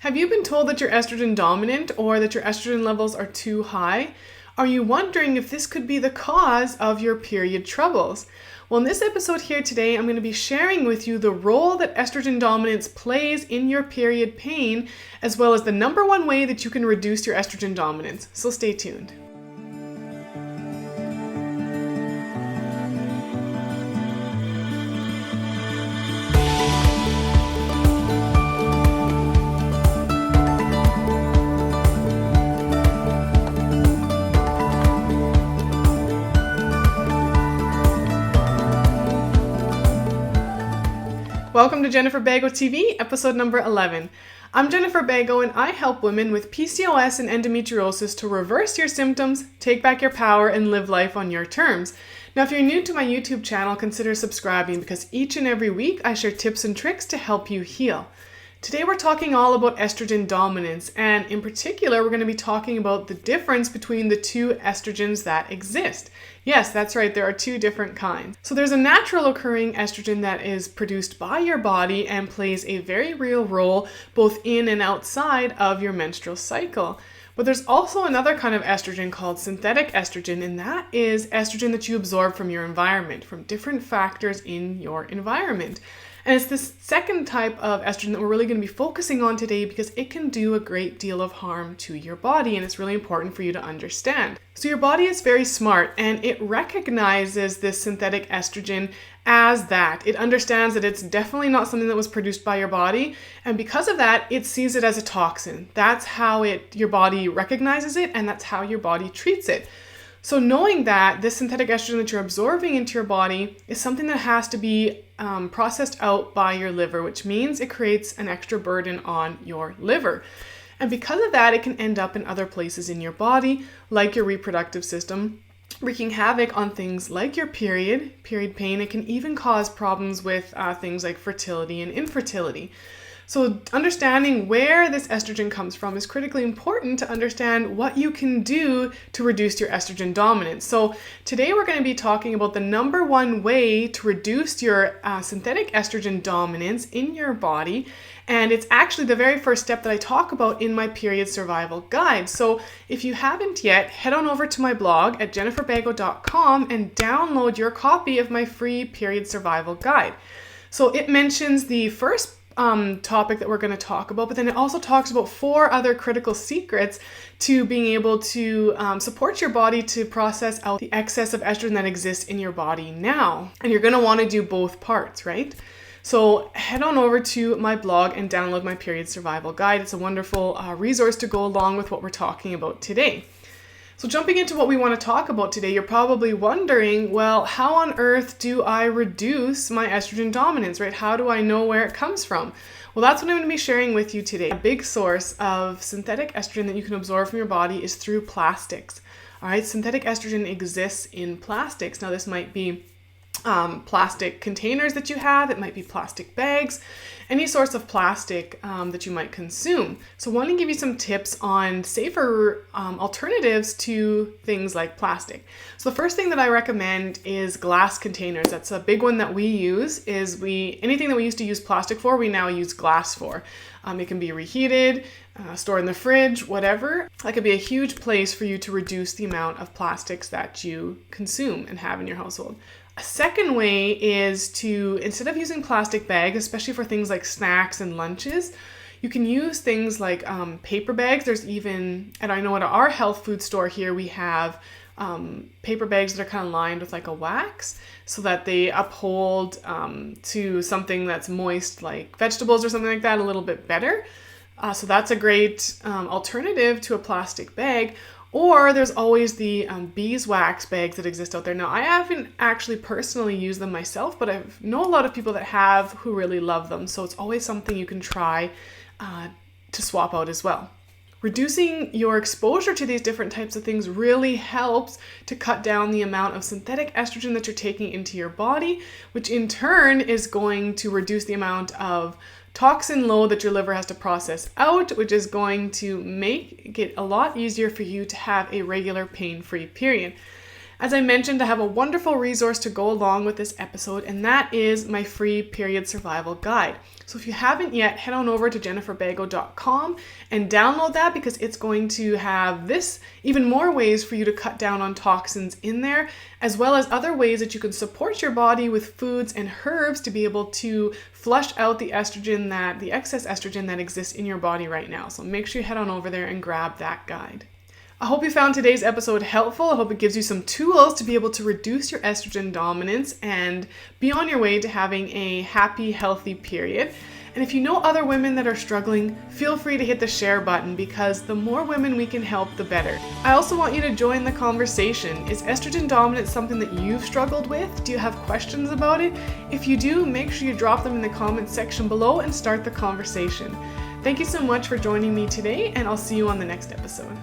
Have you been told that you're estrogen dominant or that your estrogen levels are too high? Are you wondering if this could be the cause of your period troubles? Well, in this episode here today, I'm going to be sharing with you the role that estrogen dominance plays in your period pain, as well as the number one way that you can reduce your estrogen dominance. So stay tuned. Welcome to Jennifer Bago TV, episode number 11. I'm Jennifer Bago and I help women with PCOS and endometriosis to reverse your symptoms, take back your power, and live life on your terms. Now, if you're new to my YouTube channel, consider subscribing because each and every week I share tips and tricks to help you heal. Today we're talking all about estrogen dominance, and in particular we're going to be talking about the difference between the two estrogens that exist. Yes, that's right, there are two different kinds. So there's a natural occurring estrogen that is produced by your body and plays a very real role both in and outside of your menstrual cycle. But there's also another kind of estrogen called synthetic estrogen, and that is estrogen that you absorb from your environment, from different factors in your environment. And it's this second type of estrogen that we're really going to be focusing on today because it can do a great deal of harm to your body, and it's really important for you to understand. So your body is very smart and it recognizes this synthetic estrogen as that. It understands that it's definitely not something that was produced by your body, and because of that, it sees it as a toxin. That's how your body recognizes it, and that's how your body treats it. So knowing that this synthetic estrogen that you're absorbing into your body is something that has to be processed out by your liver, which means it creates an extra burden on your liver. And because of that, it can end up in other places in your body, like your reproductive system, wreaking havoc on things like your period pain. It can even cause problems with things like fertility and infertility. So understanding where this estrogen comes from is critically important to understand what you can do to reduce your estrogen dominance. So today we're going to be talking about the number one way to reduce your synthetic estrogen dominance in your body. And it's actually the very first step that I talk about in my period survival guide. So if you haven't yet, head on over to my blog at jenniferbago.com and download your copy of my free period survival guide. So it mentions the first topic that we're going to talk about, but then it also talks about 4 other critical secrets to being able to support your body to process out the excess of estrogen that exists in your body now. And you're going to want to do both parts, right? So head on over to my blog and download my period survival guide. It's a wonderful resource to go along with what we're talking about today. So jumping into what we want to talk about today, you're probably wondering, well, how on earth do I reduce my estrogen dominance, right? How do I know where it comes from? Well, that's what I'm going to be sharing with you today. A big source of synthetic estrogen that you can absorb from your body is through plastics. All right, synthetic estrogen exists in plastics. Now, this might be plastic containers that you have, it might be plastic bags, any source of plastic that you might consume. So I want to give you some tips on safer alternatives to things like plastic. So the first thing that I recommend is glass containers. That's a big one that we use. Anything that we used to use plastic for, we now use glass for. It can be reheated, stored in the fridge, whatever. That could be a huge place for you to reduce the amount of plastics that you consume and have in your household. A second way is to, instead of using plastic bags, especially for things like snacks and lunches, you can use things like paper bags. There's even, and I know at our health food store here, we have paper bags that are kind of lined with like a wax so that they uphold to something that's moist like vegetables or something like that a little bit better. So that's a great alternative to a plastic bag. Or there's always the beeswax bags that exist out there. Now, I haven't actually personally used them myself, but I know a lot of people that have who really love them. So it's always something you can try to swap out as well. Reducing your exposure to these different types of things really helps to cut down the amount of synthetic estrogen that you're taking into your body, which in turn is going to reduce the amount of toxin load that your liver has to process out, which is going to make it a lot easier for you to have a regular pain-free period. As I mentioned, I have a wonderful resource to go along with this episode, and that is my free period survival guide. So if you haven't yet, head on over to jenniferbago.com and download that, because it's going to have even more ways for you to cut down on toxins in there, as well as other ways that you can support your body with foods and herbs to be able to flush out the excess estrogen that exists in your body right now. So make sure you head on over there and grab that guide. I hope you found today's episode helpful. I hope it gives you some tools to be able to reduce your estrogen dominance and be on your way to having a happy, healthy period. And if you know other women that are struggling, feel free to hit the share button, because the more women we can help, the better. I also want you to join the conversation. Is estrogen dominance something that you've struggled with? Do you have questions about it? If you do, make sure you drop them in the comments section below and start the conversation. Thank you so much for joining me today, and I'll see you on the next episode.